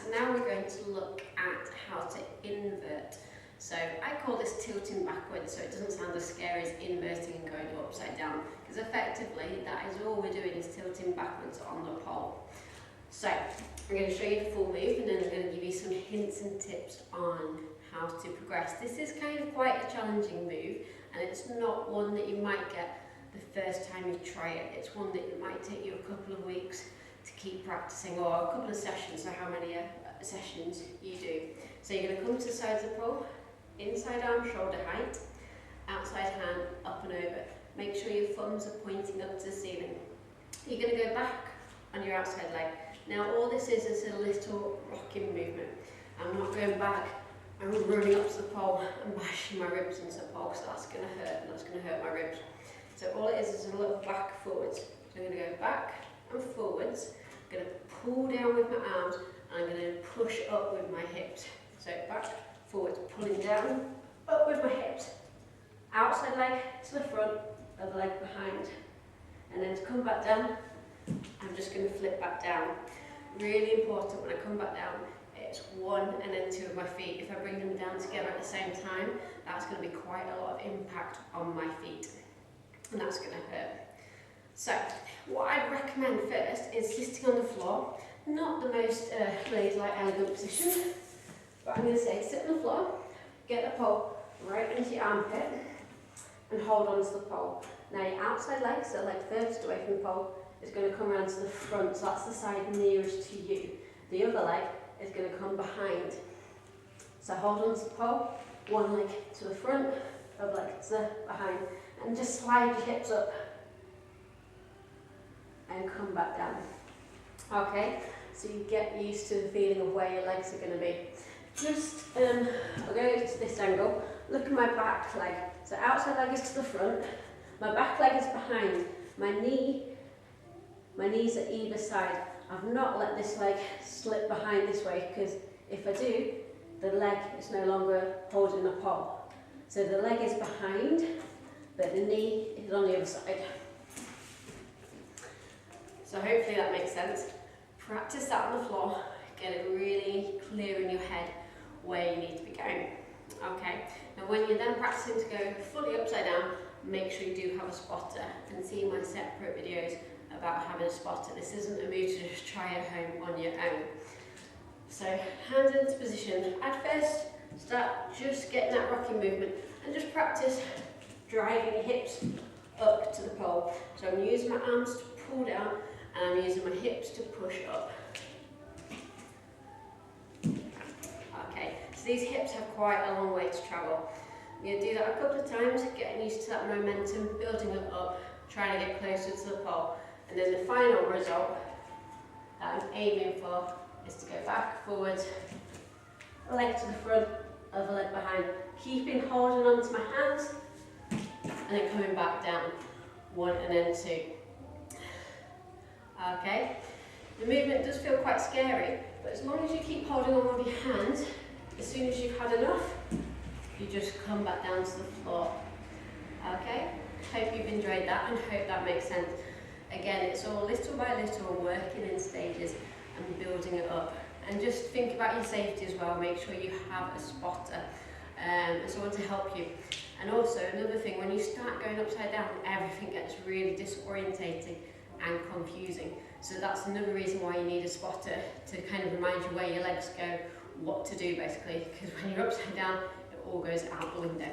so now we're going to look at how to invert. So I call this tilting backwards, so it doesn't sound as scary as inverting and going upside down, because effectively that is all we're doing is tilting backwards on the pole. So I'm going to show you the full move, and then I'm going to give you some hints and tips on how to progress. This is kind of quite a challenging move, and it's not one that you might get the first time you try it. It's one that it might take you a couple of weeks to keep practicing, or a couple of sessions, so how many sessions you do. So you're going to come to the sides of the pole, inside arm shoulder height, outside hand up and over. Make sure your thumbs are pointing up to the ceiling. You're going to go back on your outside leg. Now all this is a little rocking movement. I'm not going back and running up to the pole and bashing my ribs into the pole, so that's going to hurt, and that's going to hurt my ribs. So all it is a little back forwards. So I'm going to go back and forwards. I'm going to pull down with my arms, and I'm going to push up with my hips. So back, forwards, pulling down, up with my hips. Outside leg to the front, other leg behind. And then to come back down, I'm just going to flip back down. Really important when I come back down, it's one and then two of my feet. If I bring them down together at the same time, that's going to be quite a lot of impact on my feet, and that's going to hurt. So what I'd recommend first is sitting on the floor, not the most ladylike elegant position, but I'm going to say sit on the floor, get the pole right into your armpit and hold on to the pole. Now your outside leg, so leg furthest away from the pole, is going to come around to the front, so that's the side nearest to you. The other leg is going to come behind. So hold on to the pole, one leg to the front, other leg to the behind, and just slide your hips up and come back down. Okay, so you get used to the feeling of where your legs are going to be. Just, I'll go to this angle, look at my back leg. So outside leg is to the front, my back leg is behind, my knees are either side. I've not let this leg slip behind this way, because if I do, the leg is no longer holding the pole. So the leg is behind, but the knee is on the other side. So hopefully that makes sense. Practice that on the floor, get it really clear in your head where you need to be going. Okay, now when you're then practicing to go fully upside down, make sure you do have a spotter, and see my separate videos about having a spotter. This isn't a move to just try at home on your own. So hands into position. At first, start just getting that rocking movement and just practice driving your hips up to the pole. So I'm using my arms to pull down, and I'm using my hips to push up. Okay, so these hips have quite a long way to travel. I'm going to do that a couple of times, getting used to that momentum, building it up, trying to get closer to the pole. And then the final result that I'm aiming for is to go back, forwards, leg to the front, other leg behind, keeping holding on to my hands, and then coming back down, one and then two. Okay, the movement does feel quite scary, but as long as you keep holding on with your hands, as soon as you've had enough, you just come back down to the floor. Okay, hope you've enjoyed that and hope that makes sense. Again, it's all little by little, working in stages and building it up. And just think about your safety as well, make sure you have a spotter, someone to help you. And also, another thing, when you start going upside down, everything gets really disorientating and confusing. So that's another reason why you need a spotter, to kind of remind you where your legs go, what to do basically, because when you're upside down, it all goes out the window.